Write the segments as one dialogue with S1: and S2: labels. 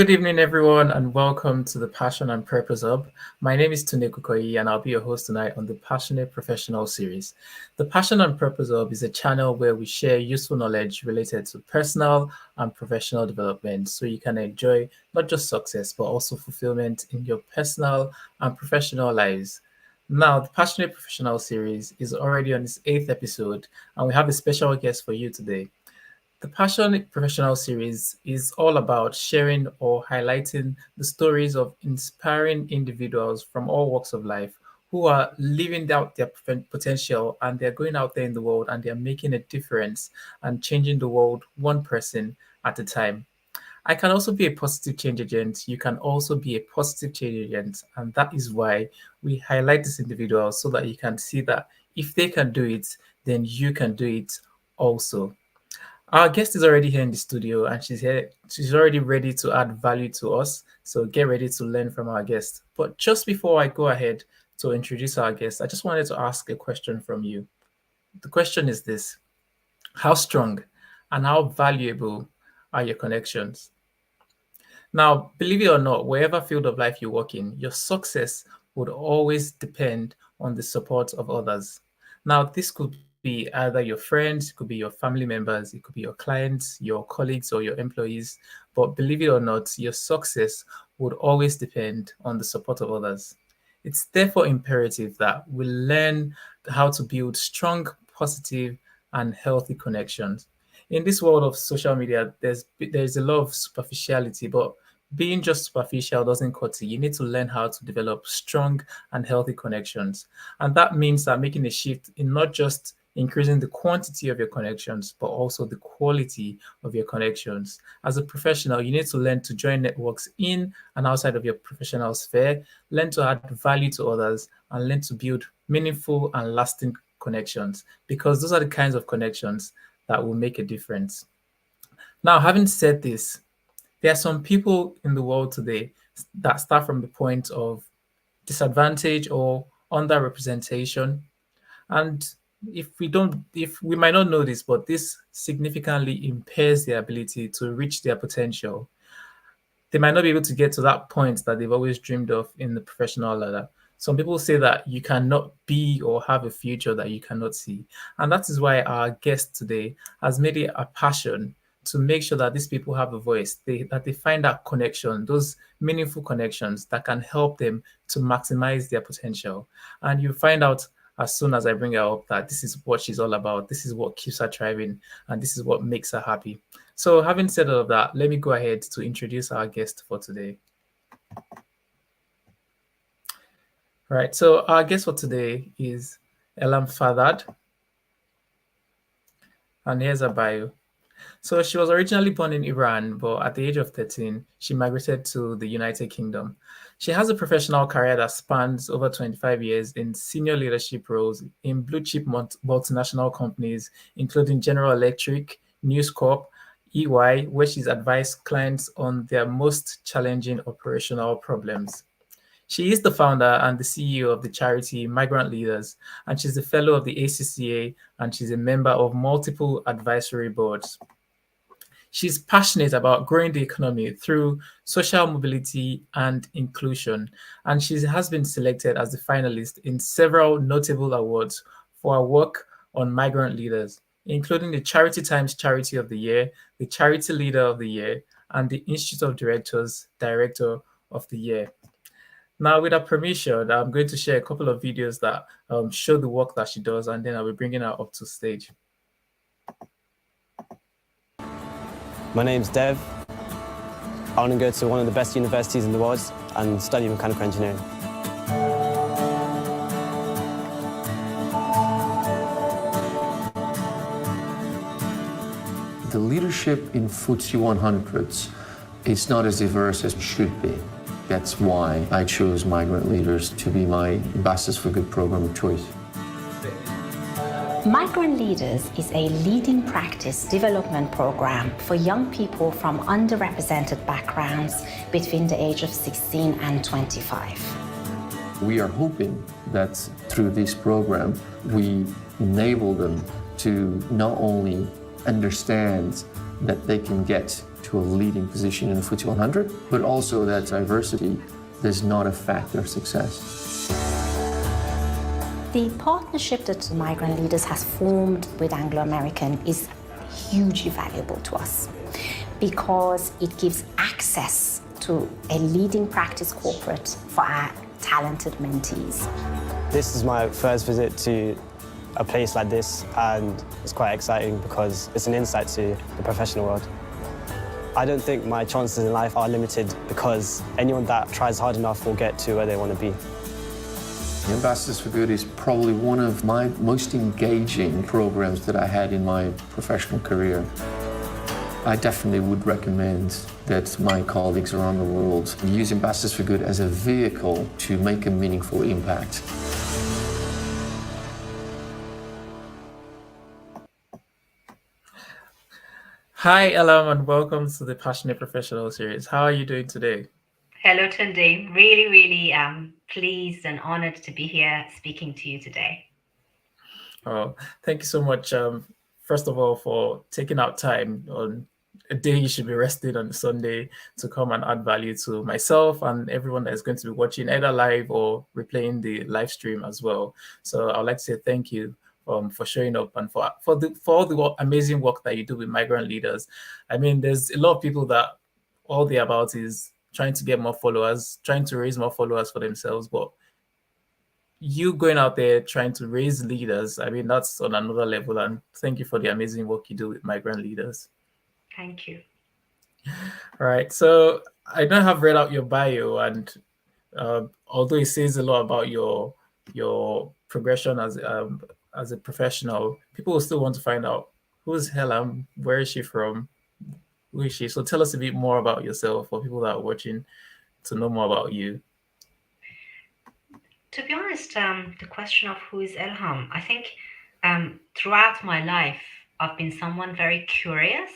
S1: Good evening, everyone, and welcome to the Passion and Purpose Hub. My name is Tunde Kukoyi, and I'll be your host tonight on the Passionate Professional series. The Passion and Purpose Hub is a channel where we share useful knowledge related to personal and professional development so you can enjoy not just success, but also fulfillment in your personal and professional lives. Now, the Passionate Professional series is already on its 8th episode, and we have a special guest for you today. The Passionate Professional series is all about sharing or highlighting the stories of inspiring individuals from all walks of life who are living out their potential, and they're going out there in the world and they're making a difference and changing the world one person at a time. I can also be a positive change agent. You can also be a positive change agent. And that is why we highlight these individuals so that you can see that if they can do it, then you can do it also. Our guest is already here in the studio and she's here. She's already ready to add value to us. So get ready to learn from our guest. But just before I go ahead to introduce our guest, I just wanted to ask a question from you. The question is this: how strong and how valuable are your connections? Now, believe it or not, wherever field of life you work in, your success would always depend on the support of others. Now, this could be either your friends, it could be your family members, it could be your clients, your colleagues, or your employees. But believe it or not, your success would always depend on the support of others. It's therefore imperative that we learn how to build strong, positive, and healthy connections. In this world of social media, there's a lot of superficiality, but being just superficial doesn't cut it. You need to learn how to develop strong and healthy connections. And that means that making a shift in not just increasing the quantity of your connections, but also the quality of your connections. As a professional, you need to learn to join networks in and outside of your professional sphere, learn to add value to others, and learn to build meaningful and lasting connections, because those are the kinds of connections that will make a difference. Now, having said this, there are some people in the world today that start from the point of disadvantage or underrepresentation. And if we might not know this, but this significantly impairs their ability to reach their potential. They might not be able to get to that point that they've always dreamed of in the professional ladder. Some people say that you cannot be or have a future that you cannot see. And that is why our guest today has made it a passion to make sure that these people have a voice, that they find that connection, those meaningful connections that can help them to maximize their potential. And you find out as soon as I bring her up that this is what she's all about. This is what keeps her thriving, and this is what makes her happy. So having said all of that, let me go ahead to introduce our guest for today. Right, so our guest for today is Elham Fardad. And here's her bio. So she was originally born in Iran, but at the age of 13, she migrated to the United Kingdom. She has a professional career that spans over 25 years in senior leadership roles in blue chip multinational companies, including General Electric, News Corp, EY, where she's advised clients on their most challenging operational problems. She is the founder and the CEO of the charity Migrant Leaders, and she's a fellow of the ACCA, and she's a member of multiple advisory boards. She's passionate about growing the economy through social mobility and inclusion, and she has been selected as the finalist in several notable awards for her work on migrant leaders, including the Charity Times Charity of the Year, the Charity Leader of the Year, and the Institute of Directors Director of the Year. Now, with her permission, I'm going to share a couple of videos that show the work that she does, and then I'll be bringing her up to stage.
S2: My name's Dev. I want to go to one of the best universities in the world and study mechanical engineering.
S3: The leadership in FTSE 100s is not as diverse as it should be. That's why I chose Migrant Leaders to be my Ambassadors for Good program of choice.
S4: Migrant Leaders is a leading practice development program for young people from underrepresented backgrounds between the age of 16 and 25.
S3: We are hoping that through this program, we enable them to not only understand that they can get to a leading position in the FTSE 100, but also that diversity does not affect their success.
S4: The partnership that Migrant Leaders has formed with Anglo American is hugely valuable to us because it gives access to a leading practice corporate for our talented mentees.
S2: This is my first visit to a place like this, and it's quite exciting because it's an insight to the professional world. I don't think my chances in life are limited because anyone that tries hard enough will get to where they want to be.
S3: The Ambassadors for Good is probably one of my most engaging programs that I had in my professional career. I definitely would recommend that my colleagues around the world use Ambassadors for Good as a vehicle to make a meaningful impact.
S1: Hi, Elham, and welcome to the Passionate Professional series. How are you doing today?
S5: Hello, Tunde. Really pleased and honored to be here speaking to you today.
S1: Oh, thank you so much. First of all, for taking out time on a day you should be resting on Sunday to come and add value to myself and everyone that is going to be watching either live or replaying the live stream as well. So I'd like to say thank you for showing up and for all the amazing work that you do with Migrant Leaders. I mean, there's a lot of people that all they're about is trying to get more followers, trying to raise more followers for themselves, but you going out there trying to raise leaders, I mean, that's on another level. And thank you for the amazing work you do with Migrant Leaders.
S5: Thank you.
S1: All right. So I don't have read out your bio, and although it says a lot about your progression as a professional, people will still want to find out who's Elham, where is she from, who is she? So tell us a bit more about yourself for people that are watching to know more about you.
S5: To be honest, the question of who is Elham, I think throughout my life, I've been someone very curious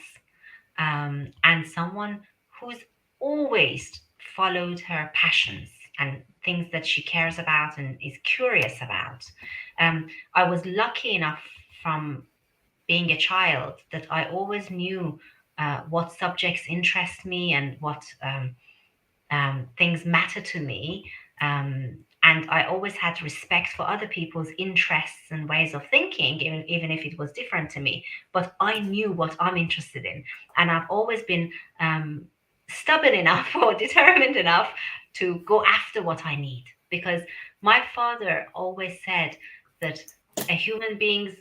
S5: and someone who's always followed her passions and things that she cares about and is curious about. I was lucky enough from being a child that I always knew what subjects interest me and what things matter to me. And I always had respect for other people's interests and ways of thinking, even if it was different to me. But I knew what I'm interested in. And I've always been stubborn enough or determined enough to go after what I need. Because my father always said that a human being's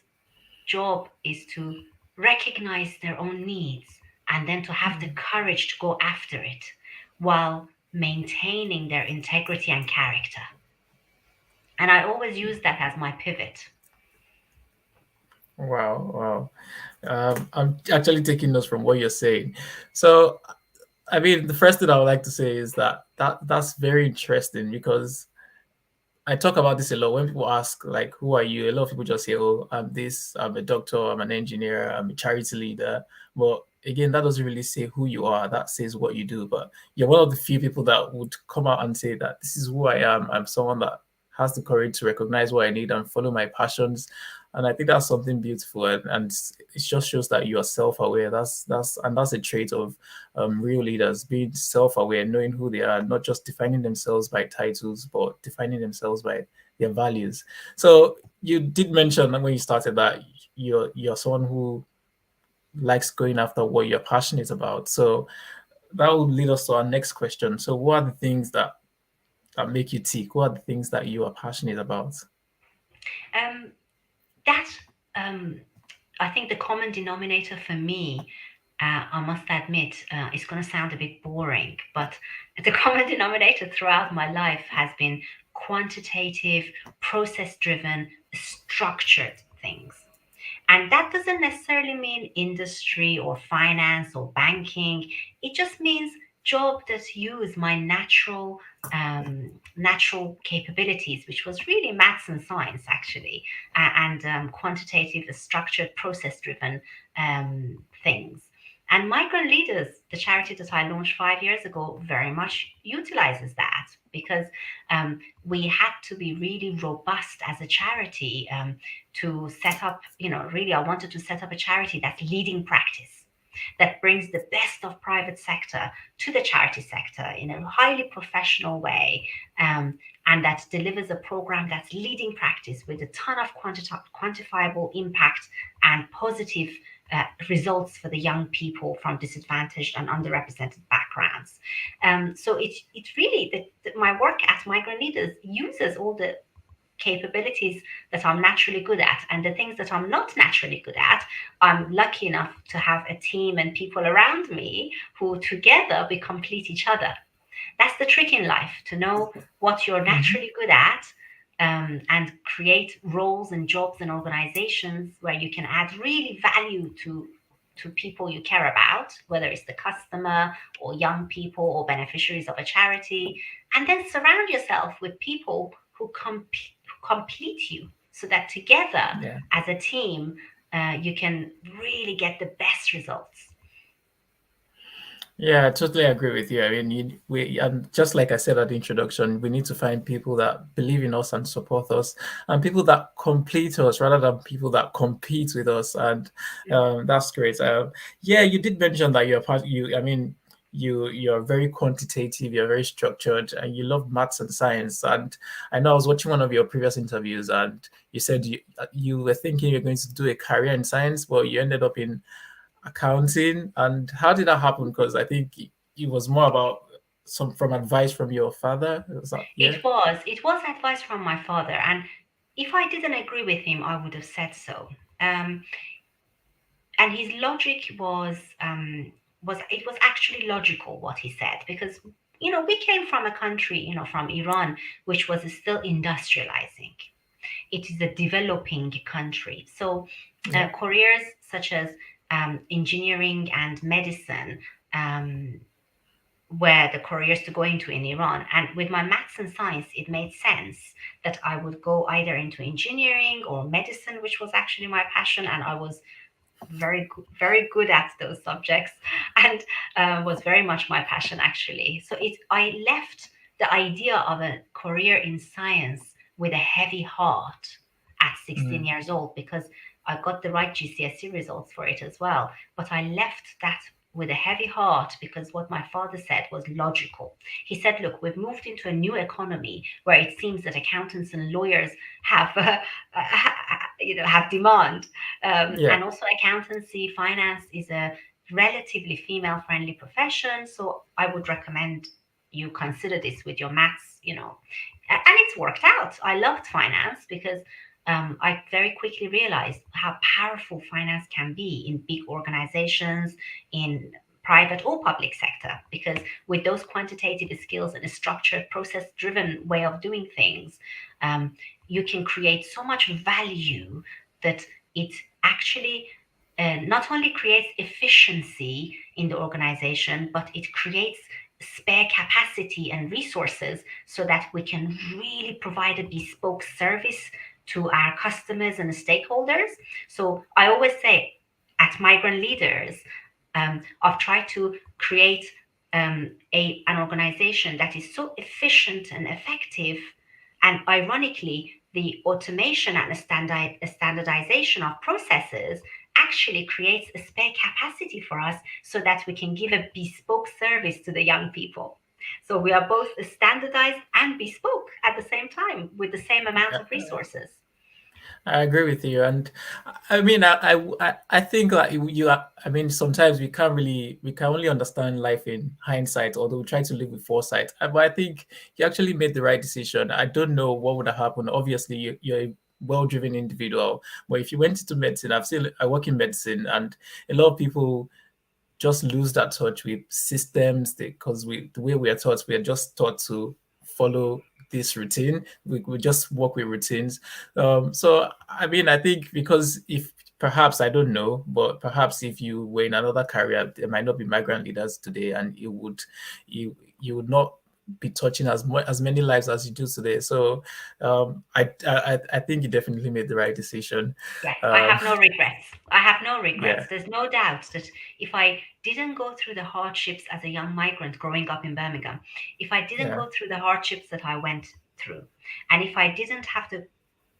S5: job is to recognize their own needs and then to have the courage to go after it while maintaining their integrity and character. And I always use that as my pivot.
S1: Wow. I'm actually taking notes from what you're saying. So, I mean, the first thing I would like to say is that's very interesting because I talk about this a lot. When people ask, like, who are you? A lot of people just say, oh, I'm this, I'm a doctor, I'm an engineer, I'm a charity leader. But again, that doesn't really say who you are. That says what you do. But you're one of the few people that would come out and say that this is who I am. I'm someone that has the courage to recognize what I need and follow my passions. And I think that's something beautiful, and it just shows that you are self-aware. That's a trait of real leaders, being self-aware, knowing who they are, not just defining themselves by titles, but defining themselves by their values. So you did mention when you started that you're someone who likes going after what you're passionate about. So that will lead us to our next question. So what are the things that make you tick? What are the things that you are passionate about?
S5: I think the common denominator for me, I must admit, it's going to sound a bit boring, but the common denominator throughout my life has been quantitative, process-driven, structured things. And that doesn't necessarily mean industry or finance or banking. It just means job that use my natural capabilities, which was really maths and science actually, and quantitative, structured, process-driven things. And Migrant Leaders, the charity that I launched 5 years ago, very much utilizes that because we had to be really robust as a charity to set up, really, I wanted to set up a charity that's leading practice. that brings the best of private sector to the charity sector in a highly professional way, and that delivers a program that's leading practice with a ton of quantifiable impact and positive results for the young people from disadvantaged and underrepresented backgrounds. So it's really my work at Migrant Leaders uses all the capabilities that I'm naturally good at, and the things that I'm not naturally good at, I'm lucky enough to have a team and people around me who together we complete each other. That's the trick in life, to know what you're naturally good at, and create roles and jobs and organizations where you can add really value to people you care about, whether it's the customer or young people or beneficiaries of a charity, and then surround yourself with people who complete you, so that together
S1: Yeah.
S5: as a team, you can really get the best results.
S1: Yeah, I totally agree with you. I mean, and just like I said at the introduction, we need to find people that believe in us and support us, and people that complete us rather than people that compete with us. And that's great. Yeah, you did mention that you're part. I mean, you're very quantitative. You're very structured, and you love maths and science. And I know I was watching one of your previous interviews, and you said you were thinking you're going to do a career in science, but you ended up in accounting. And how did that happen? Because I think it was more about some from advice from your father. Was that, yeah?
S5: It was advice from my father, and if I didn't agree with him, I would have said so. And his logic was it was actually logical what he said, because we came from a country, from Iran, which was still industrializing. It is a developing country, so
S1: Yeah.
S5: careers such as engineering and medicine were the careers to go into in Iran. And with my maths and science, it made sense that I would go either into engineering or medicine, which was actually my passion, and I was very good at those subjects, and was very much my passion actually. So I left the idea of a career in science with a heavy heart at 16 years old, because I got the right GCSE results for it as well. But I left that with a heavy heart because what my father said was logical. He said, look, we've moved into a new economy where it seems that accountants and lawyers have have demand,
S1: Yeah.
S5: and also accountancy, finance is a relatively female friendly profession, so I would recommend you consider this with your maths, and it's worked out. I loved finance because I very quickly realized how powerful finance can be in big organizations, in private or public sector, because with those quantitative skills and a structured, process driven way of doing things, you can create so much value that it actually not only creates efficiency in the organization, but it creates spare capacity and resources so that we can really provide a bespoke service to our customers and stakeholders. So I always say at Migrant Leaders, I've tried to create an organization that is so efficient and effective. And ironically, the automation and a standardization of processes actually creates a spare capacity for us so that we can give a bespoke service to the young people. So we are both standardized and bespoke at the same time with the same amount of resources.
S1: I agree with you, and I mean, I think that I mean, sometimes we can only understand life in hindsight, although we try to live with foresight. But I think you actually made the right decision. I don't know what would have happened. Obviously, you're a well-driven individual, but if you went into medicine, I work in medicine, and a lot of people just lose that touch with systems because the way we are taught, we are just taught to follow this routine. We just work with routines. So I mean, I think because if perhaps I don't know, but perhaps if you were in another career, there might not be migrant leaders today, and you would not be touching as many lives as you do today. So I think you definitely made the right decision.
S5: Yes, I have no regrets. I have no
S1: Yeah,
S5: regrets. There's no doubt that if I didn't go through the hardships as a young migrant growing up in Birmingham, if I didn't
S1: yeah,
S5: go through the hardships that I went through, and if I didn't have the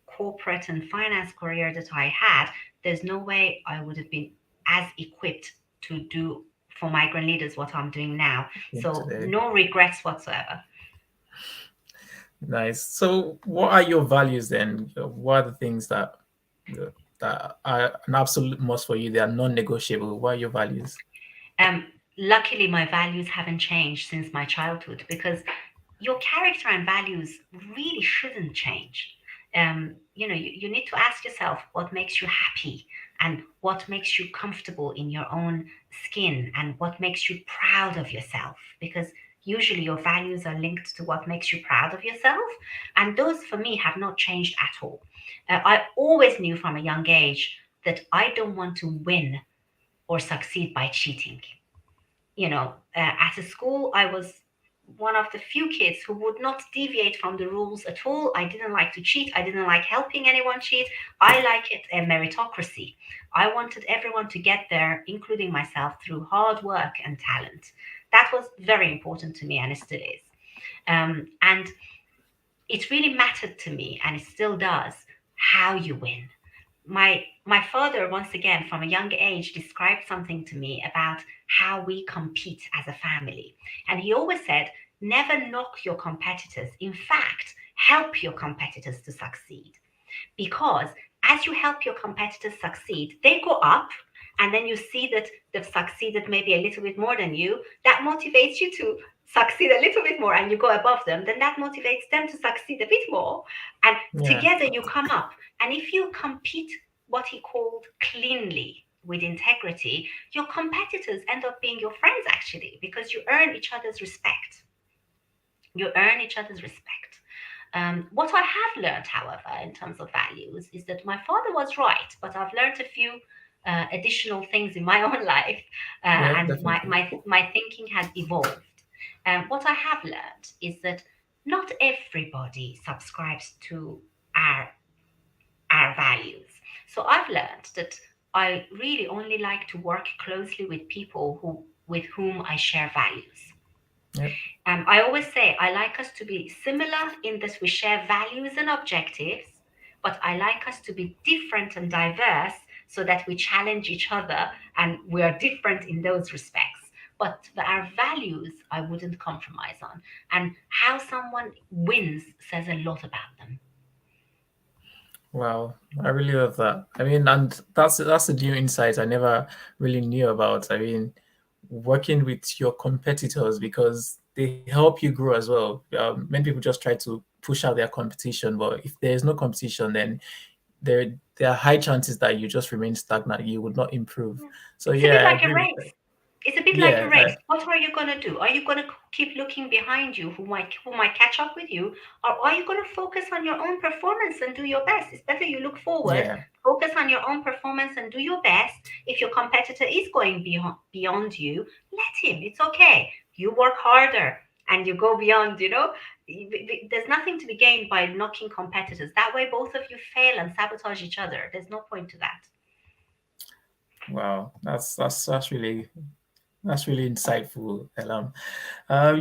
S5: corporate and finance career that I had, there's no way I would have been as equipped to do for Migrant Leaders what I'm doing now. So
S1: today.
S5: no regrets whatsoever.
S1: Nice. So, what are your values then? What are the things that are an absolute must for you? They are non-negotiable. What are your values?
S5: Luckily, my values haven't changed since my childhood, because your character and values really shouldn't change. You need to ask yourself what makes you happy and what makes you comfortable in your own skin and what makes you proud of yourself, because usually your values are linked to what makes you proud of yourself. And those for me have not changed at all. I always knew from a young age that I don't want to win or succeed by cheating. At a school, I was one of the few kids who would not deviate from the rules at all. I didn't like to cheat. I didn't like helping anyone cheat. I like it a meritocracy. I wanted everyone to get there, including myself, through hard work and talent. That was very important to me, and it still is. And it really mattered to me, and it still does, how you win. My father, once again, from a young age, described something to me about how we compete as a family. And he always said, never knock your competitors. In fact, help your competitors to succeed. Because as you help your competitors succeed, they go up, and then you see that they've succeeded maybe a little bit more than you. That motivates you to succeed a little bit more, and you go above them. Then that motivates them to succeed a bit more. And
S1: Yeah.
S5: together you come up. And if you compete what he called cleanly, with integrity, your competitors end up being your friends, actually, because you earn each other's respect. You earn each other's respect. What I have learned, however, in terms of values, is that my father was right, but I've learned a few additional things in my own life,
S1: Yeah,
S5: and
S1: definitely.
S5: my thinking has evolved. What I have learned is that not everybody subscribes to our our values. So I've learned that I really only like to work closely with people with whom I share values.
S1: Yep.
S5: I always say I like us to be similar in that we share values and objectives, but I like us to be different and diverse so that we challenge each other and we are different in those respects. But our values, I wouldn't compromise on. And how someone wins says a lot about them.
S1: Wow, I really love that. I mean, and that's a new insight I never really knew about. I mean, working with your competitors because they help you grow as well. Many people just try to push out their competition, but if there is no competition, then there are high chances that you just remain stagnant. You would not improve. So
S5: It's a bit
S1: yeah, I
S5: like a
S1: agree with
S5: race.
S1: that.
S5: It's a bit like a
S1: Yeah,
S5: race. What are you going to do? Are you going to keep looking behind you who might catch up with you, or are you going to focus on your own performance and do your best? It's better you look forward,
S1: yeah,
S5: focus on your own performance and do your best. If your competitor is going beyond you, let him. It's okay. You work harder and you go beyond, There's nothing to be gained by knocking competitors. That way both of you fail and sabotage each other. There's no point to that.
S1: wow, that's really insightful, Elam.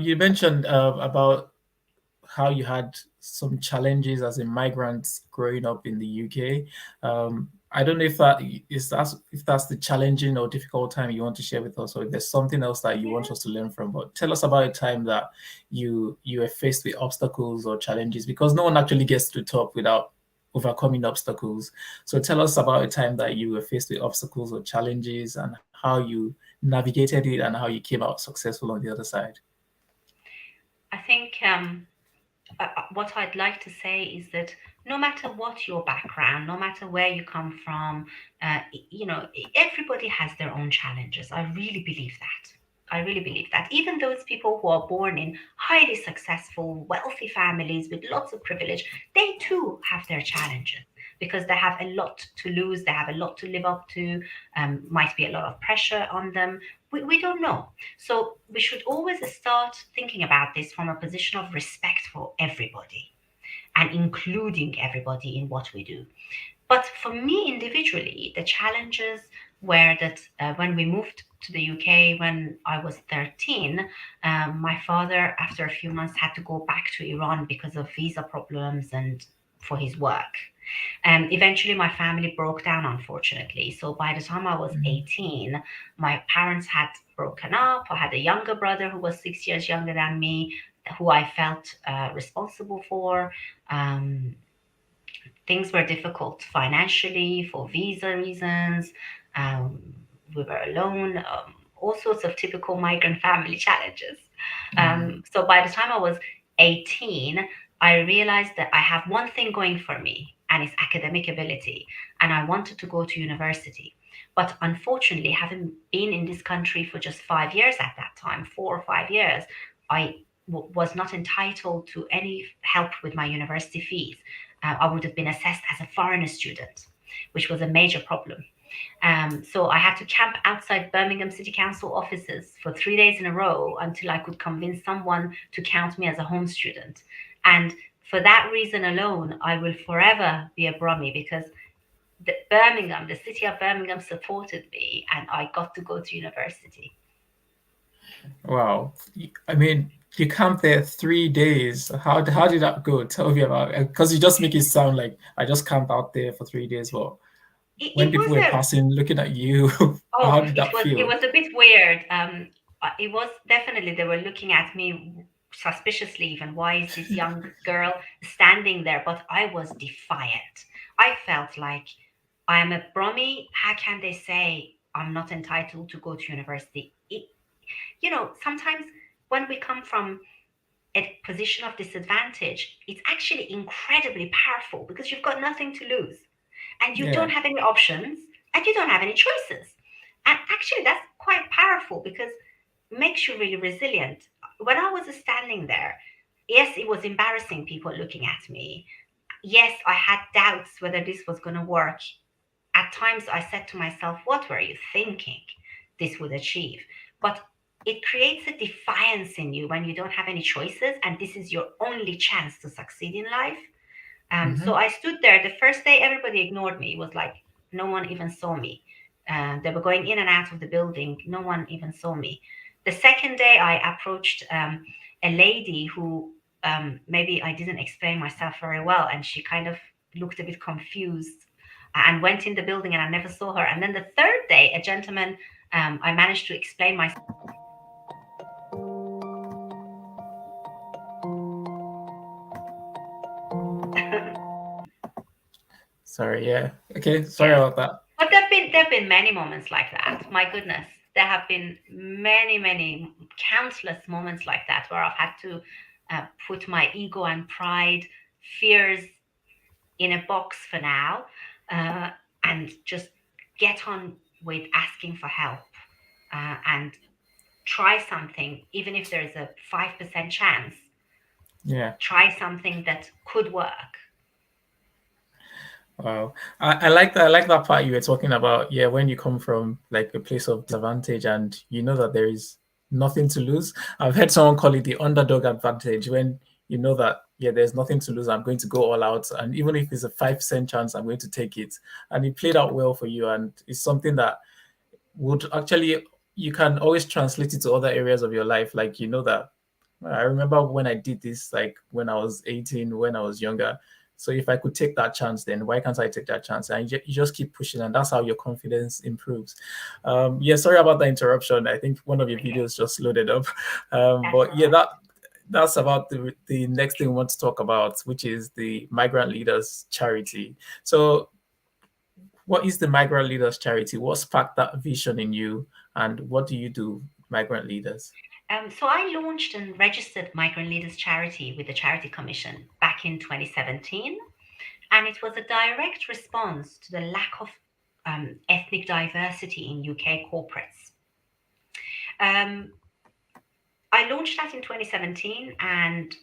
S1: You mentioned about how you had some challenges as a migrant growing up in the UK. I don't know if that's the challenging or difficult time you want to share with us, or if there's something else that you want
S5: Yeah.
S1: us to learn from. But tell us about a time that you were faced with obstacles or challenges, because no one actually gets to the top without overcoming obstacles. So tell us about a time that you were faced with obstacles or challenges and how you navigated it and how you came out successful on the other side.
S5: I think what I'd like to say is that no matter what your background, no matter where you come from, everybody has their own challenges. I really believe that. I really believe that. Even those people who are born in highly successful, wealthy families with lots of privilege, they too have their challenges because they have a lot to lose, they have a lot to live up to, might be a lot of pressure on them. We don't know. So we should always start thinking about this from a position of respect for everybody and including everybody in what we do. But for me individually, the challenges were that when we moved to the UK when I was 13, my father, after a few months, had to go back to Iran because of visa problems and for his work. Eventually, my family broke down, unfortunately. So by the time I was 18, my parents had broken up. I had a younger brother who was 6 years younger than me, who I felt responsible for. Um, Things were difficult financially for visa reasons. Um, we were alone, all sorts of typical migrant family challenges. So by the time I was 18, I realized that I have one thing going for me, and it's academic ability. And I wanted to go to university. But unfortunately, having been in this country for just 5 years at that time, 4 or 5 years, I was not entitled to any help with my university fees. I would have been assessed as a foreigner student, which was a major problem. So I had to camp outside Birmingham City Council offices for 3 days in a row until I could convince someone to count me as a home student. And for that reason alone, I will forever be a Brummie, because the city of Birmingham supported me and I got to go to university.
S1: Wow. I mean, you camped there 3 days. How did that go? Tell me about it. Because you just make it sound like I just camped out there for 3 days. Well, when
S5: It
S1: people
S5: was
S1: were
S5: a
S1: passing, looking at you,
S5: Oh,
S1: how did that
S5: it
S1: feel?
S5: was a bit weird. It was definitely, they were looking at me suspiciously even. Why is this young girl standing there? But I was defiant. I felt like I'm a Brummie. How can they say I'm not entitled to go to university? Sometimes when we come from a position of disadvantage, it's actually incredibly powerful because you've got nothing to lose and you don't
S1: Yeah.
S5: have any options and you don't have any choices. And actually, that's quite powerful because it makes you really resilient. When I was standing there, yes, it was embarrassing, people looking at me. Yes, I had doubts whether this was going to work. At times, I said to myself, what were you thinking this would achieve? But it creates a defiance in you when you don't have any choices and this is your only chance to succeed in life. So I stood there. The first day, everybody ignored me. It was like no one even saw me. They were going in and out of the building. No one even saw me. The second day, I approached a lady who maybe I didn't explain myself very well, and she kind of looked a bit confused and went in the building, and I never saw her. And then the third day, a gentleman, I managed to explain myself.
S1: Sorry. Yeah. Okay. Sorry
S5: Yeah.
S1: about that.
S5: But there have been many moments like that. My goodness, there have been many, countless moments like that where I've had to put my ego and pride, fears in a box for now, uh, and just get on with asking for help and try something, even if there's a 5% chance.
S1: Yeah.
S5: Try something that could work.
S1: Wow. I like that. I like that part you were talking about. Yeah, when you come from like a place of disadvantage and you know that there is nothing to lose. I've heard someone call it the underdog advantage when you know that, yeah, there's nothing to lose. I'm going to go all out. And even if it's a 5% chance, I'm going to take it. And it played out well for you. And it's something that would actually, you can always translate it to other areas of your life. Like, you know that I remember when I did this, like when I was 18, when I was younger. So if I could take that chance, then why can't I take that chance? And you just keep pushing, and that's how your confidence improves. Yeah, sorry about the interruption. I think one of your
S5: Okay,
S1: videos just loaded up.
S5: that's
S1: But
S5: all
S1: yeah,
S5: right.
S1: that's about the next thing we want to talk about, which is the Migrant Leaders charity. So what is the Migrant Leaders charity? What sparked that vision in you, and what do you do, Migrant Leaders?
S5: So I launched and registered Migrant Leaders Charity with the Charity Commission back in 2017, and it was a direct response to the lack of ethnic diversity in UK corporates. Um, I launched that in 2017, and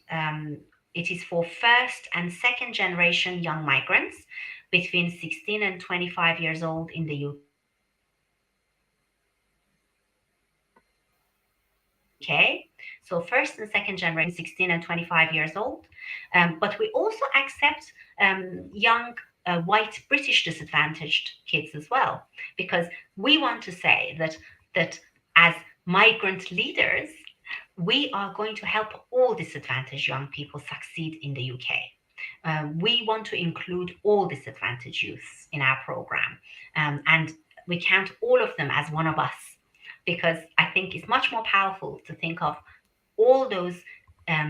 S5: it is for first and second generation young migrants between 16 and 25 years old in the UK. So first and second generation, 16 and 25 years old. But we also accept young white British disadvantaged kids as well, because we want to say that as migrant leaders, we are going to help all disadvantaged young people succeed in the UK. We want to include all disadvantaged youths in our program, and we count all of them as one of us, because I think it's much more powerful to think of all those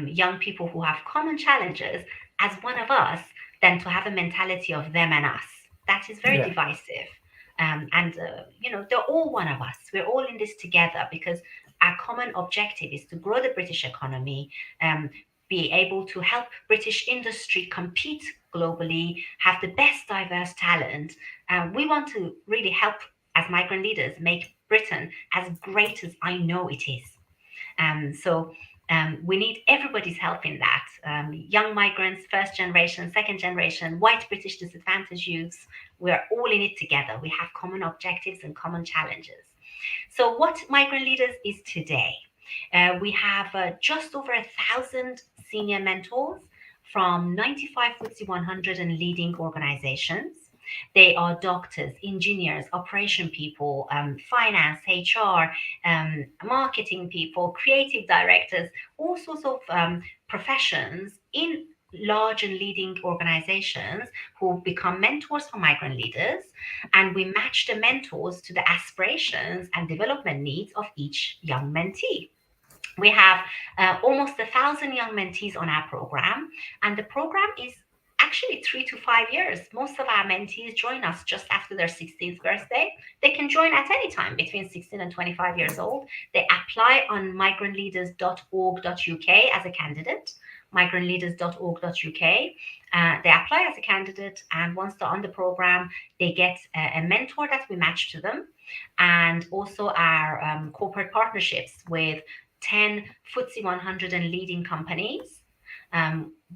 S5: young people who have common challenges as one of us than to have a mentality of them and us. That is very
S1: Yeah.
S5: divisive. They're all one of us. We're all in this together because our common objective is to grow the British economy, be able to help British industry compete globally, have the best diverse talent. We want to really help, as migrant leaders, make Britain as great as I know it is. So we need everybody's help in that. Young migrants, first generation, second generation, white British disadvantaged youths, we're all in it together. We have common objectives and common challenges. So what Migrant Leaders is today, we have just over 1,000 senior mentors from 95 FTSE 100 and leading organizations. They are doctors, engineers, operation people, finance, HR, marketing people, creative directors, all sorts of professions in large and leading organizations who become mentors for migrant leaders. And we match the mentors to the aspirations and development needs of each young mentee. We have almost 1,000 young mentees on our program, and the program is actually 3 to 5 years. Most of our mentees join us just after their 16th birthday. They can join at any time between 16 and 25 years old. They apply on migrantleaders.org.uk as a candidate, migrantleaders.org.uk. They apply as a candidate, and once they're on the program, they get a mentor that we match to them, and also our corporate partnerships with 10 FTSE 100 and leading companies.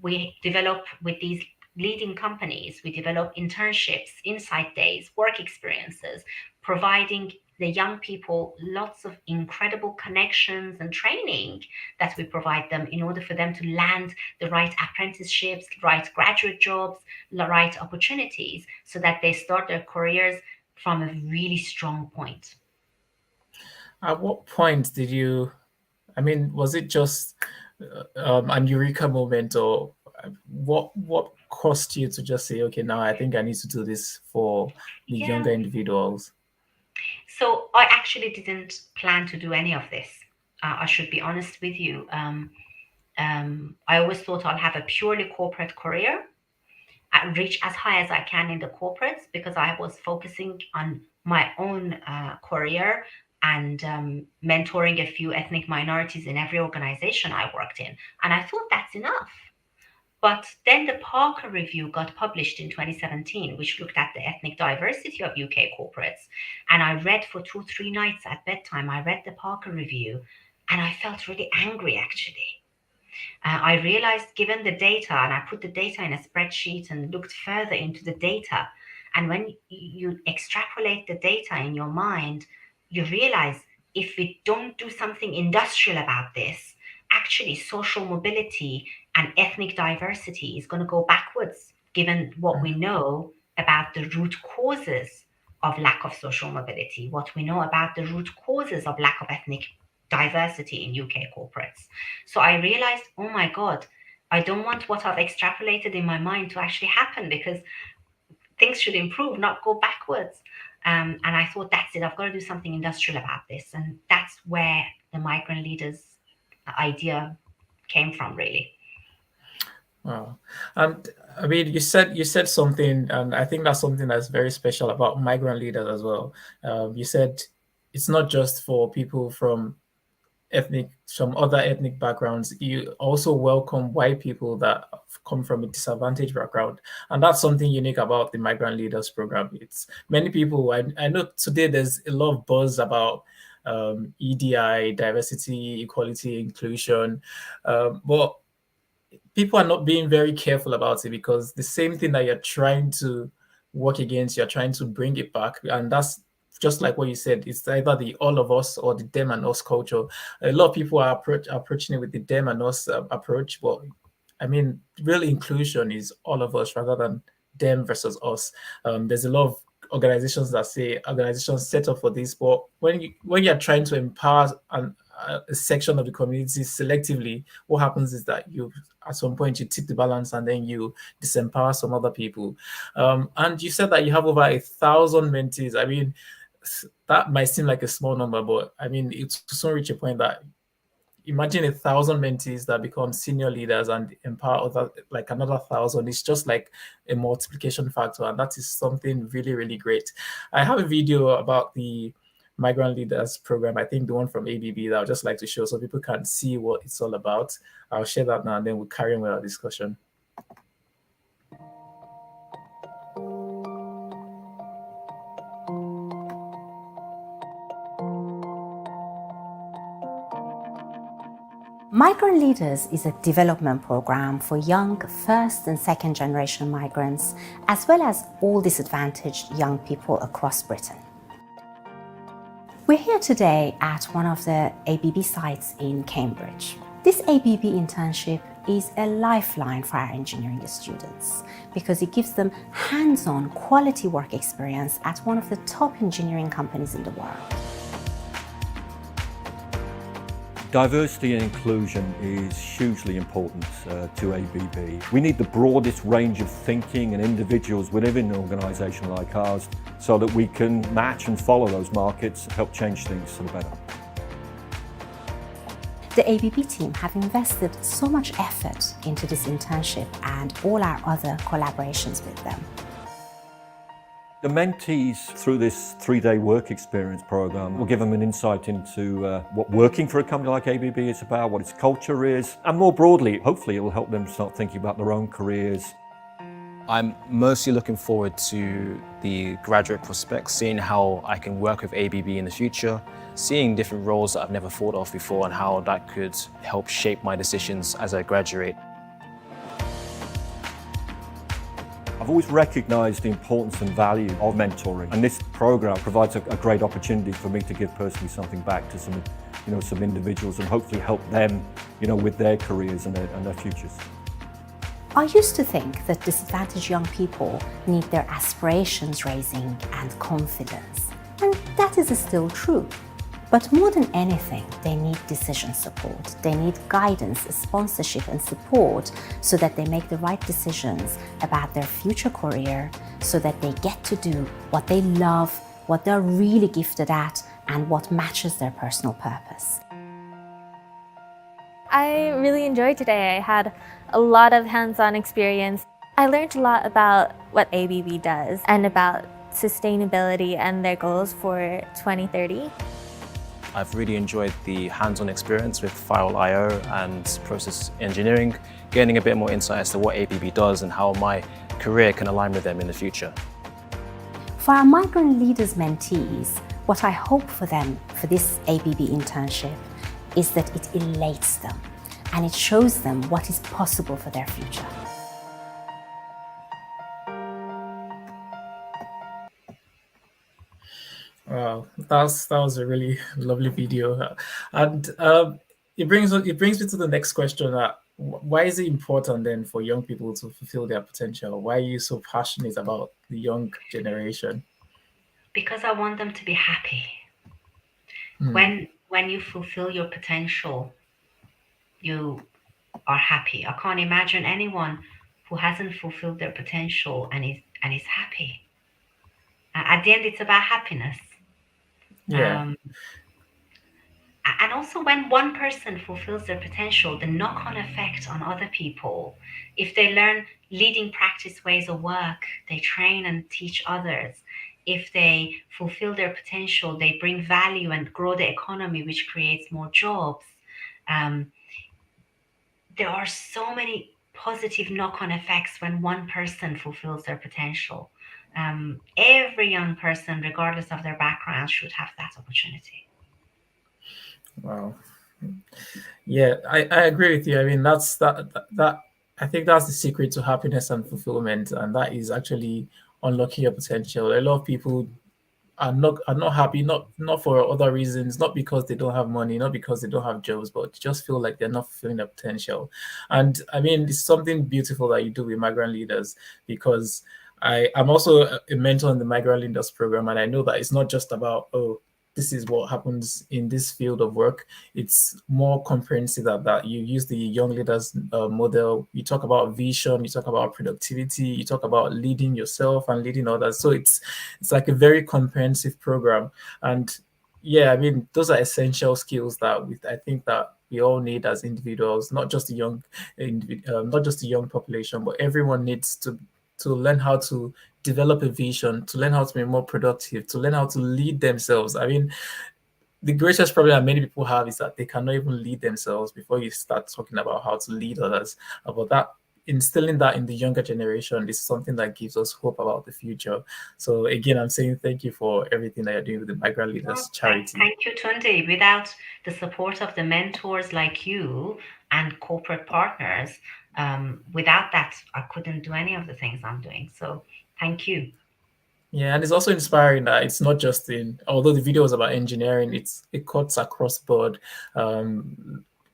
S5: We develop with these leading companies, we develop internships, insight days, work experiences, providing the young people lots of incredible connections and training that we provide them in order for them to land the right apprenticeships, right graduate jobs, the right opportunities, so that they start their careers from a really strong point.
S1: At what point did you, I mean, was it just an eureka moment, or what caused you to just say, okay, now I think I need to do this for the
S5: Yeah.
S1: younger individuals?
S5: So I actually didn't plan to do any of this. I should be honest with you. I always thought I'll have a purely corporate career, reach as high as I can in the corporates, because I was focusing on my own career and mentoring a few ethnic minorities in every organization I worked in. And I thought that's enough. But then the Parker Review got published in 2017, which looked at the ethnic diversity of UK corporates. And I read for 2 or 3 nights at bedtime, I read the Parker Review, and I felt really angry actually. I realized, given the data, and I put the data in a spreadsheet and looked further into the data. And when you extrapolate the data in your mind, you realize if we don't do something industrial about this, actually social mobility and ethnic diversity is going to go backwards, given what we know about the root causes of lack of social mobility, what we know about the root causes of lack of ethnic diversity in UK corporates. So I realized, oh my God, I don't want what I've extrapolated in my mind to actually happen, because things should improve, not go backwards. And I thought, that's it, I've got to do something industrial about this. And that's where the Migrant Leaders idea came from, really.
S1: Wow. And I mean, you said something, and I think that's something that's very special about migrant leaders as well. You said it's not just for people from other ethnic backgrounds. You also welcome white people that come from a disadvantaged background, and that's something unique about the Migrant Leaders program. It's many people. I know today there's a lot of buzz about EDI, diversity, equality, inclusion, but people are not being very careful about it, because the same thing that you're trying to work against, you're trying to bring it back. And that's just like what you said, it's either the all of us or the them and us culture. A lot of people are approaching it with the them and us approach, but I mean, real inclusion is all of us rather than them versus us. There's a lot of organizations that say organizations set up for this, but when you're trying to empower a section of the community selectively, what happens is that you, at some point, you tip the balance and then you disempower some other people. And you said that you have over 1,000 mentees. I mean, that might seem like a small number, but I mean, it's to soon reach a point that imagine 1,000 mentees that become senior leaders and empower other, like another 1,000. It's just like a multiplication factor, and that is something really, really great. I have a video about the Migrant Leaders program, I think the one from ABB, that I'd just like to show so people can see what it's all about. I'll share that now, and then we'll carry on with our discussion.
S4: Migrant Leaders is a development program for young first and second generation migrants, as well as all disadvantaged young people across Britain. We're here today at one of the ABB sites in Cambridge. This ABB internship is a lifeline for our engineering students because it gives them hands-on quality work experience at one of the top engineering companies in the world.
S6: Diversity and inclusion is hugely important to ABB. We need the broadest range of thinking and individuals within an organisation like ours so that we can match and follow those markets and help change things for the better.
S4: The ABB team have invested so much effort into this internship and all our other collaborations with them.
S6: The mentees, through this 3-day work experience program, will give them an insight into what working for a company like ABB is about, what its culture is, and more broadly, hopefully it will help them start thinking about their own careers.
S7: I'm mostly looking forward to the graduate prospects, seeing how I can work with ABB in the future, seeing different roles that I've never thought of before and how that could help shape my decisions as I graduate.
S6: I've always recognised the importance and value of mentoring, and this programme provides a great opportunity for me to give personally something back to some individuals and hopefully help them, with their careers and their futures.
S4: I used to think that disadvantaged young people need their aspirations raising and confidence, and that is still true. But more than anything, they need decision support. They need guidance, sponsorship and support so that they make the right decisions about their future career, so that they get to do what they love, what they're really gifted at, and what matches their personal purpose.
S8: I really enjoyed today. I had a lot of hands-on experience. I learned a lot about what ABB does and about sustainability and their goals for 2030.
S7: I've really enjoyed the hands-on experience with File.io and process engineering, gaining a bit more insight as to what ABB does and how my career can align with them in the future.
S4: For our Migrant Leaders mentees, what I hope for them for this ABB internship is that it elates them and it shows them what is possible for their future.
S1: Wow, that was a really lovely video, and it brings me to the next question. Why is it important then for young people to fulfill their potential? Why are you so passionate about the young generation?
S5: Because I want them to be happy. When you fulfill your potential, you are happy. I can't imagine anyone who hasn't fulfilled their potential and is happy. At the end, it's about happiness.
S1: Yeah.
S5: And also when one person fulfills their potential, the knock-on effect on other people, if they learn leading practice ways of work, they train and teach others. If they fulfill their potential, they bring value and grow the economy, which creates more jobs. There are so many positive knock-on effects when one person fulfills their potential. Every young person, regardless of their background, should have that opportunity.
S1: Wow. Yeah, I agree with you. I mean, that I think that's the secret to happiness and fulfillment, and that is actually unlocking your potential. A lot of people are not happy, not for other reasons, not because they don't have money, not because they don't have jobs, but just feel like they're not fulfilling their potential. And I mean, it's something beautiful that you do with Migrant Leaders, because I'm also a mentor in the Migrant Leaders program, and I know that it's not just about, this is what happens in this field of work. It's more comprehensive than that. You use the young leaders model. You talk about vision, you talk about productivity, you talk about leading yourself and leading others. So it's like a very comprehensive program. And yeah, I mean, those are essential skills that I think that we all need as individuals, not just the young, not just the young population, but everyone needs to learn how to develop a vision, to learn how to be more productive, to learn how to lead themselves. I mean, the greatest problem that many people have is that they cannot even lead themselves before you start talking about how to lead others. About that, instilling that in the younger generation is something that gives us hope about the future. So again, I'm saying thank you for everything that you're doing with the Migrant Leaders charity.
S5: Thank you, Tunde. Without the support of the mentors like you and corporate partners, without that, I couldn't do any of the things I'm doing. So thank you.
S1: Yeah, and it's also inspiring that it's not just although the video was about engineering, it cuts across board.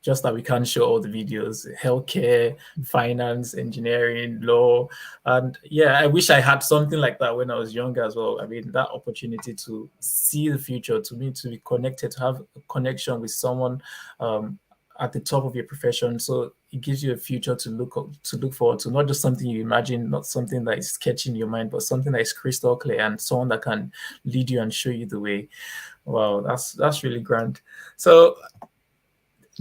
S1: Just that we can't show all the videos, healthcare, finance, engineering, law. And yeah, I wish I had something like that when I was younger as well. I mean, that opportunity to see the future, to me, to be connected, to have a connection with someone at the top of your profession. So it gives you a future to look forward to, not just something you imagine, not something that is sketchy in your mind, but something that is crystal clear and someone that can lead you and show you the way. Wow, that's really grand. So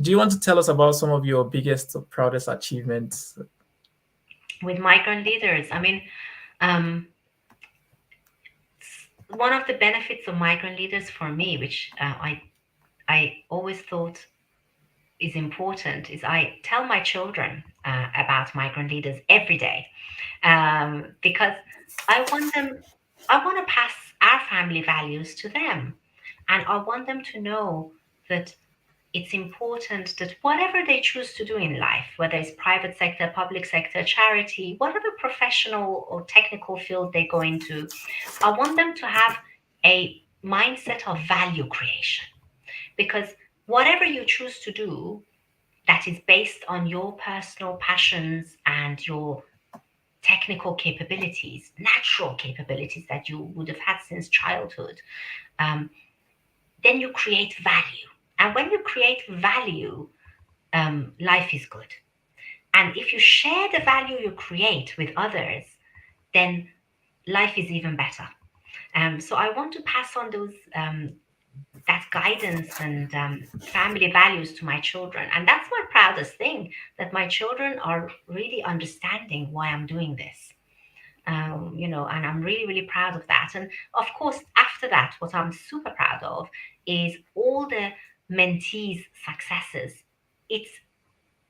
S1: do you want to tell us about some of your biggest or proudest achievements
S5: with Migrant Leaders? I mean, one of the benefits of Migrant Leaders for me, which I always thought is important, is I tell my children about Migrant Leaders every day, because I want to pass our family values to them, and I want them to know that it's important that whatever they choose to do in life, whether it's private sector, public sector, charity, whatever professional or technical field they go into, I want them to have a mindset of value creation. Because whatever you choose to do that is based on your personal passions and your technical capabilities, natural capabilities that you would have had since childhood, then you create value. And when you create value, life is good. And if you share the value you create with others, then life is even better. So I want to pass on those that guidance and family values to my children. And that's my proudest thing, that my children are really understanding why I'm doing this. And I'm really, really proud of that. And of course, after that, what I'm super proud of is all the mentees' successes. It's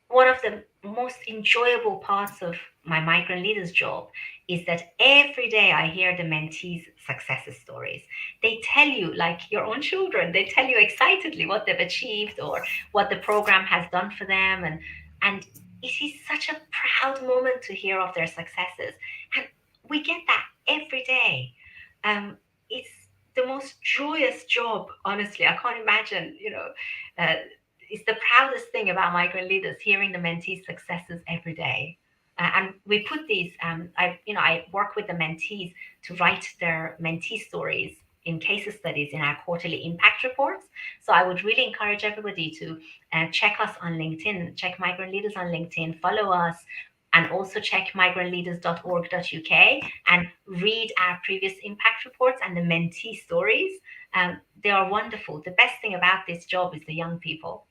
S5: one of the most enjoyable parts of my Migrant Leaders job is that every day I hear the mentees' success stories. They tell you, like your own children, they tell you excitedly what they've achieved or what the program has done for them. And it is such a proud moment to hear of their successes. And we get that every day. It's the most joyous job, honestly. I can't imagine, it's the proudest thing about Migrant Leaders, hearing the mentees' successes every day. And we put these, I work with the mentees to write their mentee stories in case studies in our quarterly impact reports. So I would really encourage everybody to check us on LinkedIn, check Migrant Leaders on LinkedIn, follow us, and also check migrantleaders.org.uk and read our previous impact reports and the mentee stories. They are wonderful. The best thing about this job is the young people.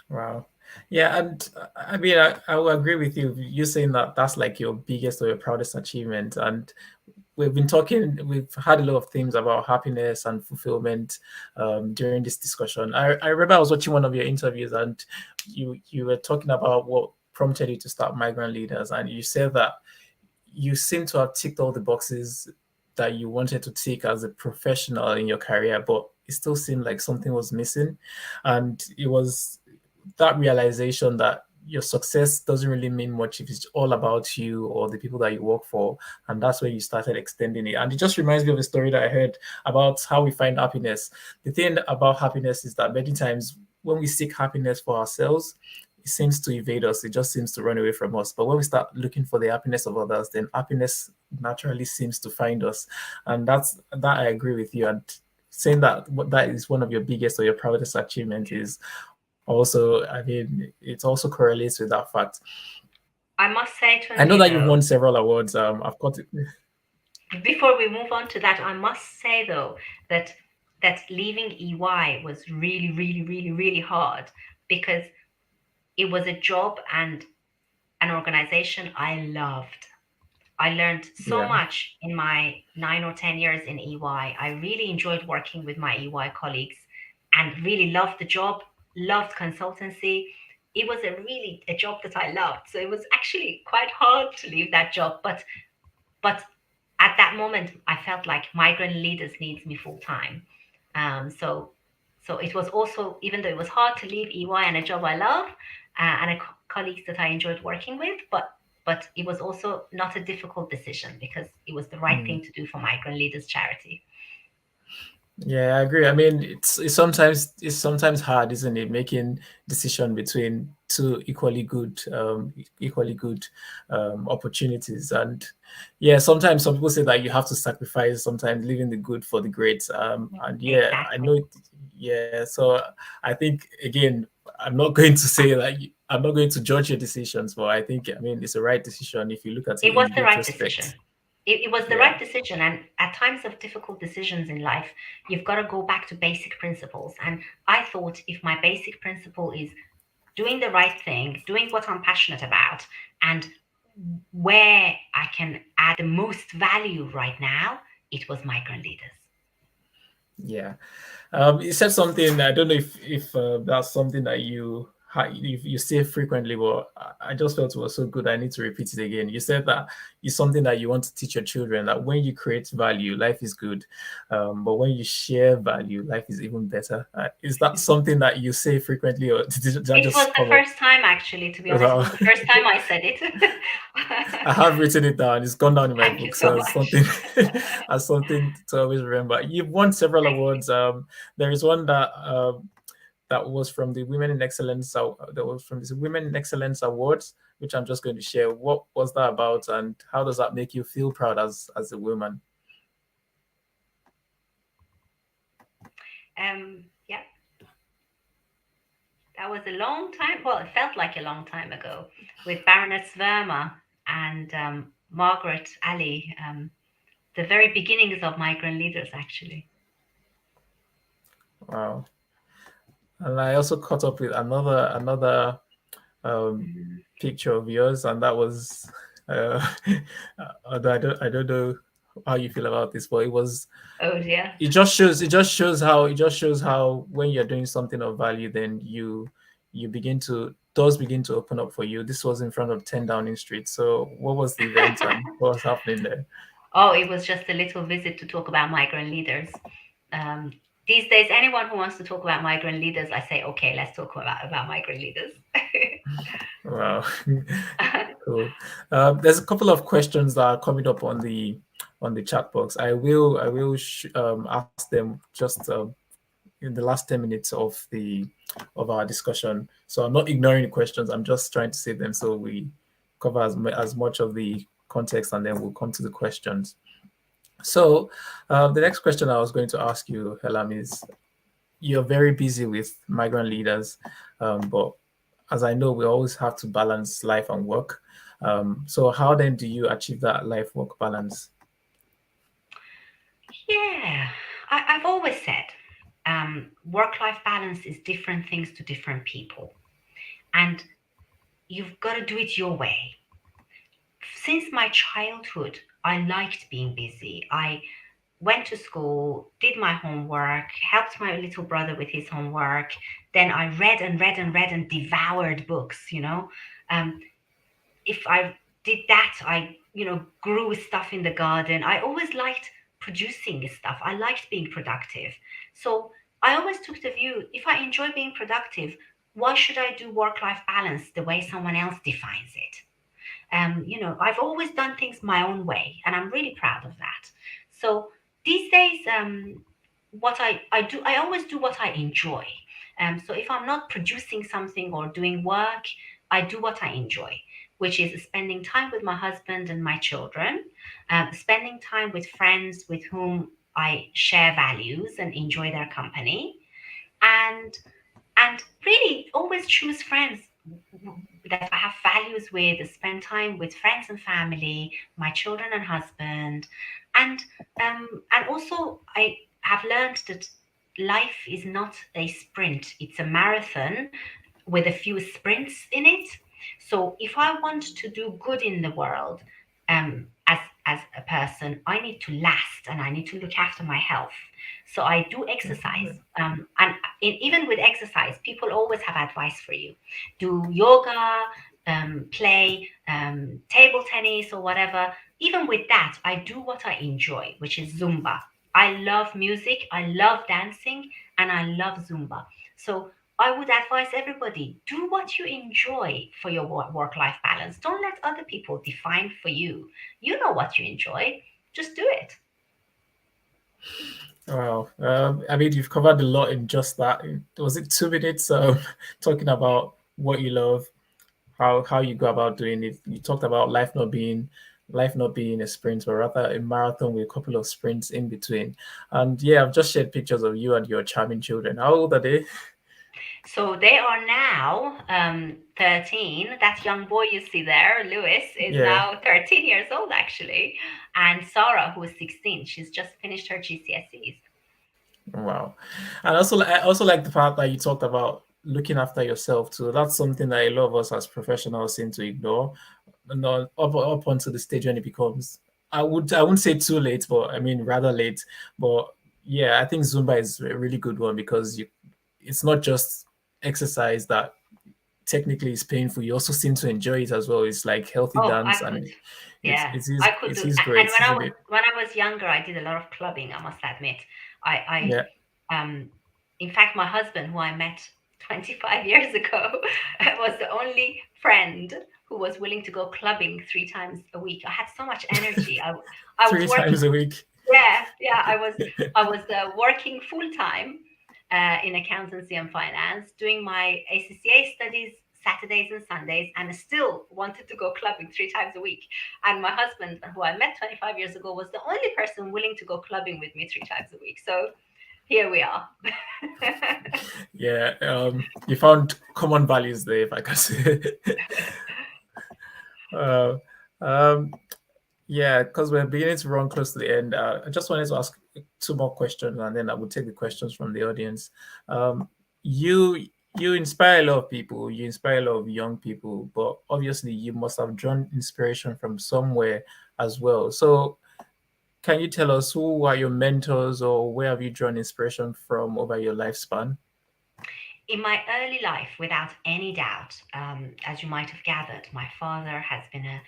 S1: Wow. Yeah, and I mean, I will agree with you. You're saying that that's like your biggest or your proudest achievement. And we've had a lot of themes about happiness and fulfillment during this discussion. I remember I was watching one of your interviews and you were talking about what prompted you to start Migrant Leaders. And you said that you seem to have ticked all the boxes that you wanted to tick as a professional in your career, but it still seemed like something was missing. And it was that realization that your success doesn't really mean much if it's all about you or the people that you work for. And that's where you started extending it. And it just reminds me of a story that I heard about how we find happiness. The thing about happiness is that many times when we seek happiness for ourselves, it seems to evade us. It just seems to run away from us. But when we start looking for the happiness of others, then happiness naturally seems to find us. And that I agree with you. And saying that that is one of your biggest or your proudest achievement is also, I mean, it also correlates with that fact.
S5: I must say,
S1: I know
S5: Tunde,
S1: that you've
S5: though,
S1: won several awards. I've got it.
S5: before we move on to that, I must say though that leaving EY was really, really, really, really hard, because it was a job and an organization I loved. I learned so
S1: Yeah.
S5: much in my 9 or 10 years in EY. I really enjoyed working with my EY colleagues and really loved the job, loved consultancy. It was a job that I loved. So it was actually quite hard to leave that job. But at that moment, I felt like Migrant Leaders needs me full time. So it was also, even though it was hard to leave EY and a job I love, colleagues that I enjoyed working with, but it was also not a difficult decision, because it was the right thing to do for Migrant Leaders charity.
S1: Yeah, I agree. I mean, it's sometimes hard, isn't it, making decision between two equally good opportunities. And yeah, sometimes some people say that you have to sacrifice sometimes leaving the good for the great. And yeah, I
S5: Exactly.
S1: know it. Yeah, so I think again, I'm not going to say like I'm not going to judge your decisions, but I think, I mean, it's the right decision if you look at it
S5: It was
S1: in
S5: the right decision.
S1: retrospect.
S5: It was the
S1: Yeah.
S5: right decision. And at times of difficult decisions in life, you've got to go back to basic principles. And I thought, if my basic principle is doing the right thing, doing what I'm passionate about, and where I can add the most value right now, it was Migrant Leaders.
S1: Yeah. You said something. I don't know if that's something that you say frequently, but I just felt it was so good. I need to repeat it again. You said that it's something that you want to teach your children, that when you create value, life is good, but when you share value, life is even better. Is that something that you say frequently, or did that
S5: It was
S1: just
S5: the
S1: come up?
S5: first time, actually, to be honest. It
S1: Wow.
S5: was the first time I said it.
S1: I have written it down. It's gone down in my
S5: Thank you
S1: books
S5: so
S1: as
S5: much.
S1: something as something to always remember. You've won several awards. There is one that was from the Women in Excellence. That was from the Women in Excellence Awards, which I'm just going to share. What was that about, and how does that make you feel proud as a woman?
S5: Yeah, that was a long time. Well, it felt like a long time ago, with Baroness Verma and Margaret Ali, the very beginnings of Migrant Leaders, actually.
S1: Wow. And I also caught up with another picture of yours, and that was uh, although I don't know how you feel about this, but
S5: Oh dear.
S1: it just shows how when you're doing something of value, then you begin to doors begin to open up for you. This was in front of 10 Downing Street. So what was the event and what was happening there?
S5: Oh, it was just a little visit to talk about Migrant Leaders. Um, these days, anyone who wants to talk about Migrant Leaders, I say, okay, let's talk about Migrant Leaders.
S1: Wow. Cool. There's a couple of questions that are coming up on the chat box. I will ask them just in the last 10 minutes of our discussion. So I'm not ignoring the questions. I'm just trying to save them so we cover as much of the context, and then we'll come to the questions. So the next question I was going to ask you, Elham, is you're very busy with Migrant Leaders, but as I know, we always have to balance life and work. So how then do you achieve that life-work balance?
S5: Yeah, I've always said work-life balance is different things to different people. And you've got to do it your way. Since my childhood, I liked being busy. I went to school, did my homework, helped my little brother with his homework. Then I read and read and read and devoured books, you know. If I did that, I, grew stuff in the garden. I always liked producing stuff. I liked being productive. So I always took the view, if I enjoy being productive, why should I do work-life balance the way someone else defines it? I've always done things my own way, and I'm really proud of that. So these days, what I do, I always do what I enjoy. So if I'm not producing something or doing work, I do what I enjoy, which is spending time with my husband and my children, spending time with friends with whom I share values and enjoy their company, and really always choose friends that I have values with, spend time with friends and family, my children and husband, and and also I have learned that life is not a sprint; it's a marathon with a few sprints in it. So if I want to do good in the world, as a person, I need to last and I need to look after my health. So I do exercise, and even with exercise, people always have advice for you. Do yoga, play table tennis or whatever. Even with that, I do what I enjoy, which is Zumba. I love music, I love dancing, and I love Zumba. So I would advise everybody, do what you enjoy for your work-life balance. Don't let other people define for you. You know what you enjoy. Just do it.
S1: Wow. I mean, you've covered a lot in just that. Was it 2 minutes? Talking about what you love, how you go about doing it. You talked about life not being a sprint, but rather a marathon with a couple of sprints in between. And yeah, I've just shared pictures of you and your charming children. How old are they?
S5: So they are now 13. That young boy you see there, Lewis, is
S1: Yeah.
S5: now 13 years old, actually. And Sarah, who is 16, she's just finished her GCSEs.
S1: Wow. And also, I also like the fact that you talked about looking after yourself too. That's something that a lot of us as professionals seem to ignore. No, up until the stage when it becomes, I wouldn't say too late, but I mean rather late. But yeah, I think Zumba is a really good one because it's not just exercise that technically is painful. You also seem to enjoy it as well. It's like healthy
S5: Oh, I
S1: dance,
S5: could.
S1: and
S5: Yeah, I could
S1: it
S5: do.
S1: is
S5: And
S1: great, isn't it?
S5: when I was younger, I did a lot of clubbing. I must admit,
S1: Yeah,
S5: I in fact, my husband, who I met 25 years ago, was the only friend who was willing to go clubbing 3 times a week. I had so much energy. I was
S1: three
S5: working.
S1: times a week.
S5: Yeah. I was working full time in accountancy and finance, doing my ACCA studies Saturdays and Sundays, and still wanted to go clubbing 3 times a week. And my husband, who I met 25 years ago, was the only person willing to go clubbing with me 3 times a week. So here we are.
S1: Yeah, you found common values there, if I can say. uh, um, yeah, because we're beginning to run close to the end. I just wanted to ask 2 more questions, and then I will take the questions from the audience. Um, you you inspire a lot of people. You inspire a lot of young people, but obviously you must have drawn inspiration from somewhere as well. So, can you tell us who are your mentors, or where have you drawn inspiration from over your lifespan?
S5: In my early life, without any doubt, as you might have gathered, my father has been a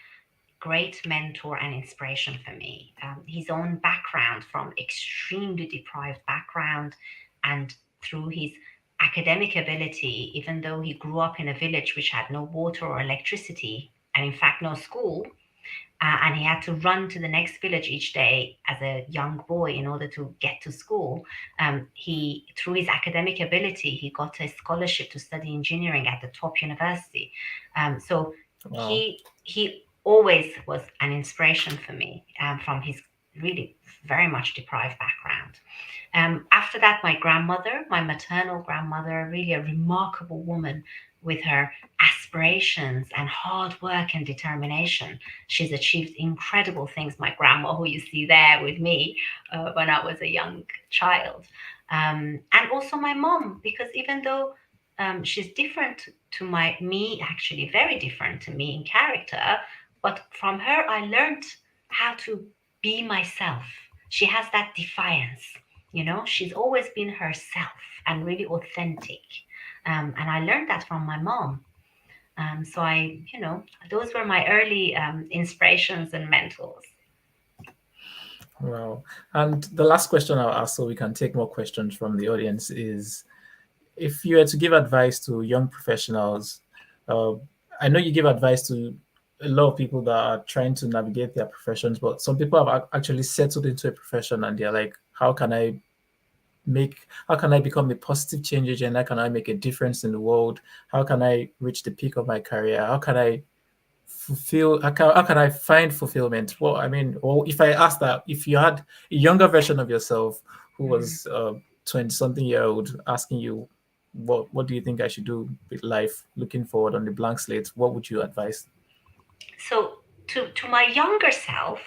S5: great mentor and inspiration for me. His own background, from extremely deprived background, and through his academic ability, even though he grew up in a village which had no water or electricity, and in fact no school, and he had to run to the next village each day as a young boy in order to get to school. He, through his academic ability, he got a scholarship to study engineering at the top university. So
S1: Wow.
S5: he always was an inspiration for me, from his really very much deprived background. After that, my grandmother, my maternal grandmother, really a remarkable woman with her aspirations and hard work and determination. She's achieved incredible things. My grandma, who you see there with me when I was a young child. And also my mom, because even though she's different to me, actually very different to me in character, but from her I learned how to be myself. She has that defiance, she's always been herself and really authentic. And I learned that from my mom. So those were my early inspirations and mentors.
S1: Wow. And the last question I'll ask, so we can take more questions from the audience, is if you were to give advice to young professionals, uh, I know you give advice to a lot of people that are trying to navigate their professions, but some people have actually settled into a profession and they're like, how can I become a positive change agent? How can I make a difference in the world? How can I reach the peak of my career? How can I fulfill? How can I find fulfillment? Well, I mean, or if I ask that, if you had a younger version of yourself who was 20-something-year-old asking you, what do you think I should do with life, looking forward on the blank slate, what would you advise?
S5: So to my younger self,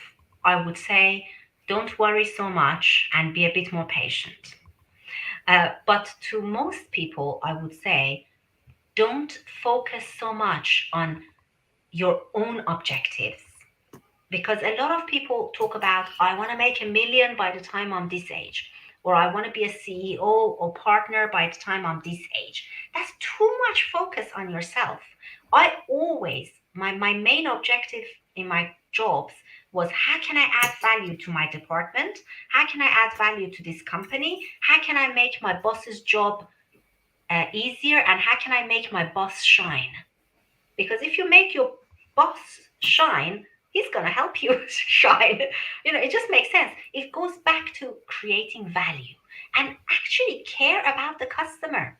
S5: I would say, don't worry so much and be a bit more patient. But to most people, I would say, don't focus so much on your own objectives. Because a lot of people talk about, I want to make 1 million by the time I'm this age, or I want to be a CEO or partner by the time I'm this age. That's too much focus on yourself. I always, my main objective in my jobs was, how can I add value to my department? How can I add value to this company? How can I make my boss's job easier? And how can I make my boss shine? Because if you make your boss shine, he's going to help you shine. It just makes sense. It goes back to creating value and actually care about the customer.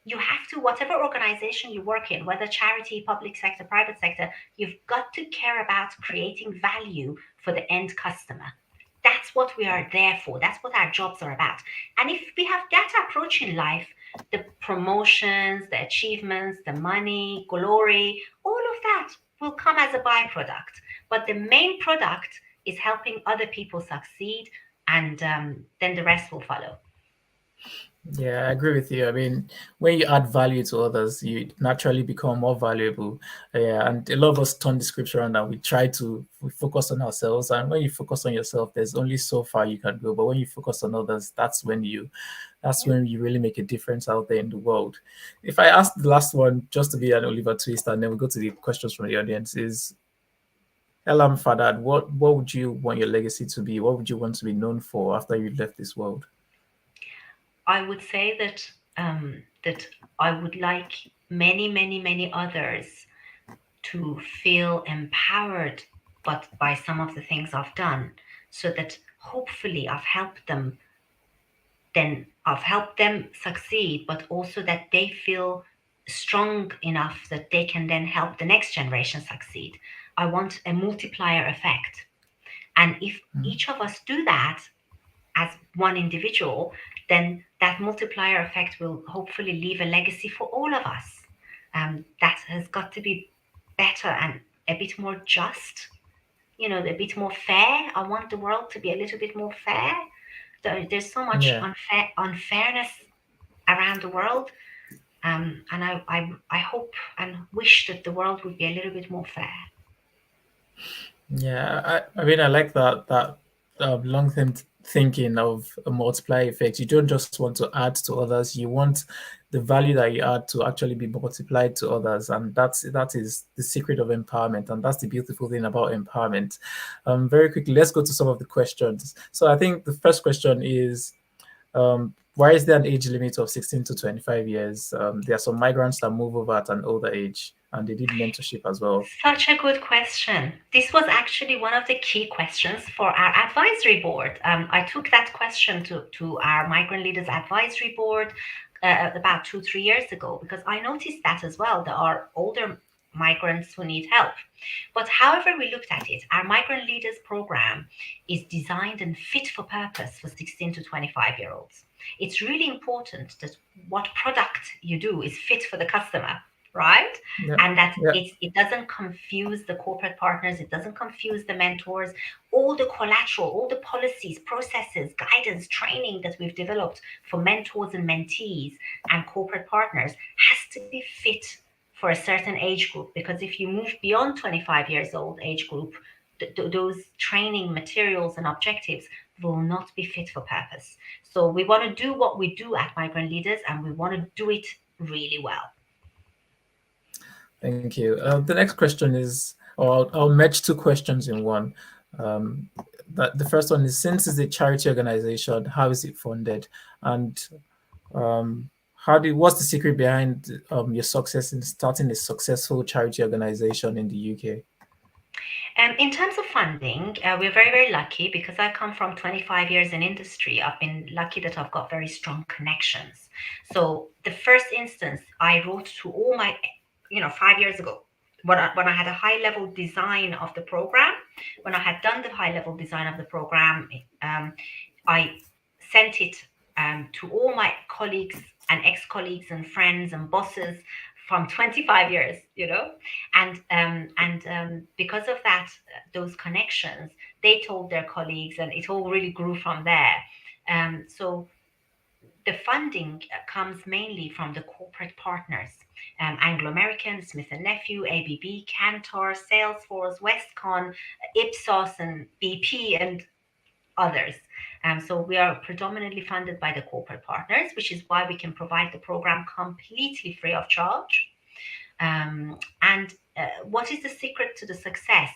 S5: You have to, whatever organization you work in, whether charity, public sector, private sector, you've got to care about creating value for the end customer. That's what we are there for. That's what our jobs are about. And if we have that approach in life, the promotions, the achievements, the money, glory, all of that will come as a byproduct. But the main product is helping other people succeed, and then the rest will follow.
S1: Yeah, I agree with you. I mean, when you add value to others, you naturally become more valuable. Yeah, and a lot of us turn the scripture around and we focus on ourselves. And when you focus on yourself, there's only so far you can go. But when you focus on others, that's when you really make a difference out there in the world. If I ask the last one, just to be an Oliver Twist, and then we go to the questions from the audience, is Elham Fardad, what would you want your legacy to be? What would you want to be known for after you left this world?
S5: I would say that I would like many, many, many others to feel empowered, but by some of the things I've done, so that hopefully I've helped them succeed, but also that they feel strong enough that they can then help the next generation succeed. I want a multiplier effect. And if each of us do that as one individual, then that multiplier effect will hopefully leave a legacy for all of us. That has got to be better and a bit more just, a bit more fair. I want the world to be a little bit more fair. There's so much
S1: Yeah.
S5: unfairness around the world. And I hope and wish that the world would be a little bit more fair.
S1: Yeah, I mean, I like that long-term thinking of a multiplier effect. You don't just want to add to others; you want the value that you add to actually be multiplied to others, and that is the secret of empowerment, and that's the beautiful thing about empowerment. Very quickly, let's go to some of the questions. So I think the first question is, why is there an age limit of 16 to 25 years? There are some migrants that move over at an older age, and they did mentorship as well.
S5: Such a good question. This was actually one of the key questions for our advisory board. I took that question to our Migrant Leaders Advisory Board about 2-3 years ago, because I noticed that as well. There are older migrants who need help. But however we looked at it, our Migrant Leaders program is designed and fit for purpose for 16 to 25-year-olds. It's really important that what product you do is fit for the customer, right?
S1: Yeah,
S5: And that
S1: yeah.
S5: it doesn't confuse the corporate partners, it doesn't confuse the mentors. All the collateral, all the policies, processes, guidance, training that we've developed for mentors and mentees and corporate partners has to be fit for a certain age group, because if you move beyond 25 years old age group, those training materials and objectives will not be fit for purpose. So we want to do what we do at Migrant Leaders, and we want to do it really well.
S1: Thank you. The next question is, or I'll merge two questions in one. The first one is, since it's a charity organization, how is it funded? And what's the secret behind your success in starting a successful charity organization in the UK?
S5: In terms of funding, we're very, very lucky, because I come from 25 years in industry. I've been lucky that I've got very strong connections. So the first instance, I wrote to all my, 5 years ago, when I had a high-level design of the program, when I had done the high-level design of the program, I sent it to all my colleagues and ex-colleagues and friends and bosses from 25 years, and because of that, those connections, they told their colleagues, and it all really grew from there. So the funding comes mainly from the corporate partners, Anglo American, Smith & Nephew, ABB, Cantor, Salesforce, Westcon, Ipsos, and BP, and others. So we are predominantly funded by the corporate partners, which is why we can provide the program completely free of charge. And what is the secret to the success?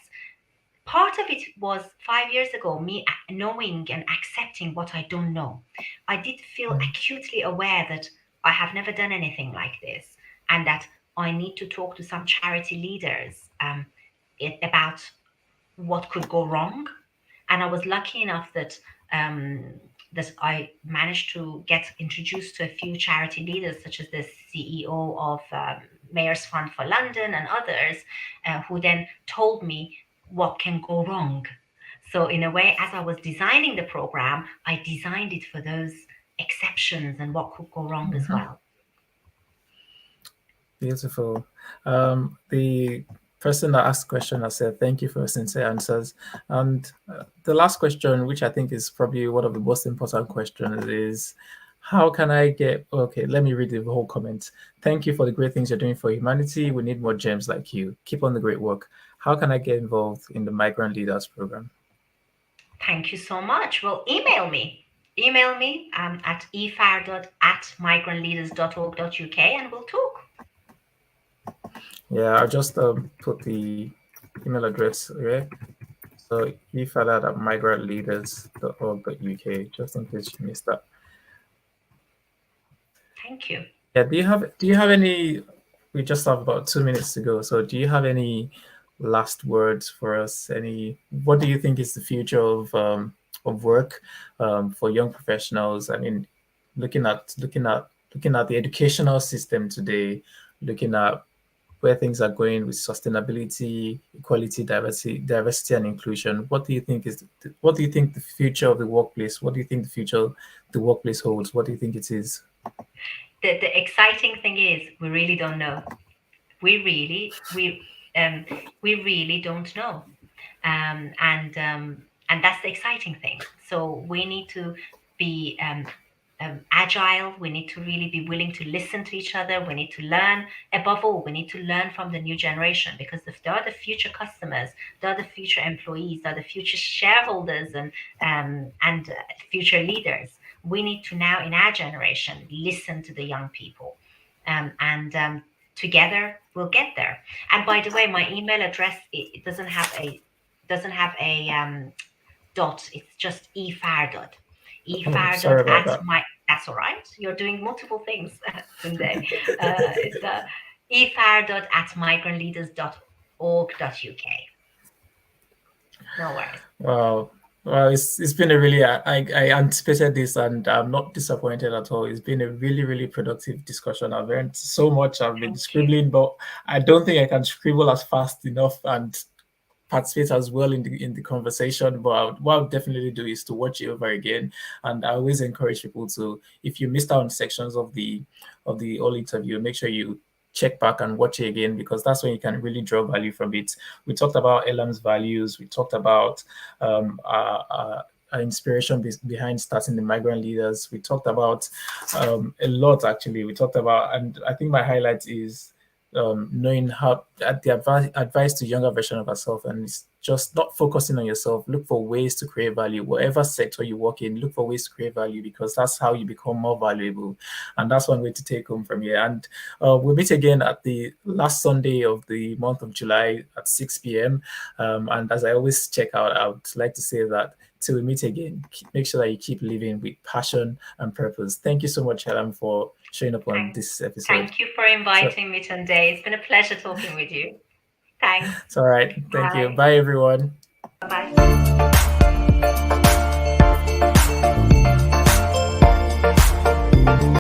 S5: Part of it was 5 years ago, me knowing and accepting what I don't know. I did feel acutely aware that I have never done anything like this, and that I need to talk to some charity leaders about what could go wrong. And I was lucky enough that that I managed to get introduced to a few charity leaders, such as the CEO of Mayor's Fund for London and others, who then told me what can go wrong. So in a way, as I was designing the program, I designed it for those exceptions and what could go wrong as well.
S1: Beautiful. The person that asked the question has said, thank you for your sincere answers. And the last question, which I think is probably one of the most important questions, is how can I get, okay, let me read the whole comment. Thank you for the great things you're doing for humanity. We need more gems like you. Keep on the great work. How can I get involved in the Migrant Leaders program?
S5: Thank you so much. Well, email me. Email me at efardad@migrantleaders.org.uk, and we'll talk.
S1: Yeah, I'll just put the email address, okay? So efardad@migrantleaders.org.uk, just in case you missed that.
S5: Thank you.
S1: Yeah, do you have any, we just have about 2 minutes to go. So do you have any last words for us? What do you think is the future of work for young professionals? I mean, looking at the educational system today, looking at where things are going with sustainability, equality, diversity and inclusion. What do you think the future of the workplace? What do you think the future of the workplace holds? What do you think it is?
S5: The exciting thing is we really don't know. We really don't know, and that's the exciting thing. So we need to be agile. We need to really be willing to listen to each other. We need to learn. Above all, we need to learn from the new generation, because if they are the future customers, they are the future employees, they are the future shareholders, and future leaders. We need to now, in our generation, listen to the young people, and together we'll get there. And by the way, my email address, it doesn't have a dot. It's just efardad.
S1: Sorry about that.
S5: That's all right. You're doing multiple things today. It's efardad@migrantleaders.org.uk. No worries.
S1: Wow. Well, it's been a really, I anticipated this and I'm not disappointed at all. It's been a really, really productive discussion. I've learned so much. I've been scribbling, but I don't think I can scribble as fast enough and participate as well in the conversation. But what I'll definitely do is to watch it over again. And I always encourage people to, if you missed out on sections of the whole interview, make sure you check back and watch it again, because that's when you can really draw value from it. We talked about Elham's values. We talked about our inspiration behind starting the Migrant Leaders. We talked about a lot, actually. We talked about, and I think my highlight is knowing how the advice to younger version of ourselves, and it's just not focusing on yourself. Look for ways to create value. Whatever sector you work in, look for ways to create value, because that's how you become more valuable. And that's one way to take home from here. And we'll meet again at the last Sunday of the month of July at 6 p.m. And as I always check out, I would like to say that till we meet again, make sure that you keep living with passion and purpose. Thank you so much, Elham, for showing up on this episode.
S5: Thank you for inviting me today. It's been a pleasure talking with you. Thanks.
S1: It's all right. Thank you. Bye, everyone.
S5: Bye-bye.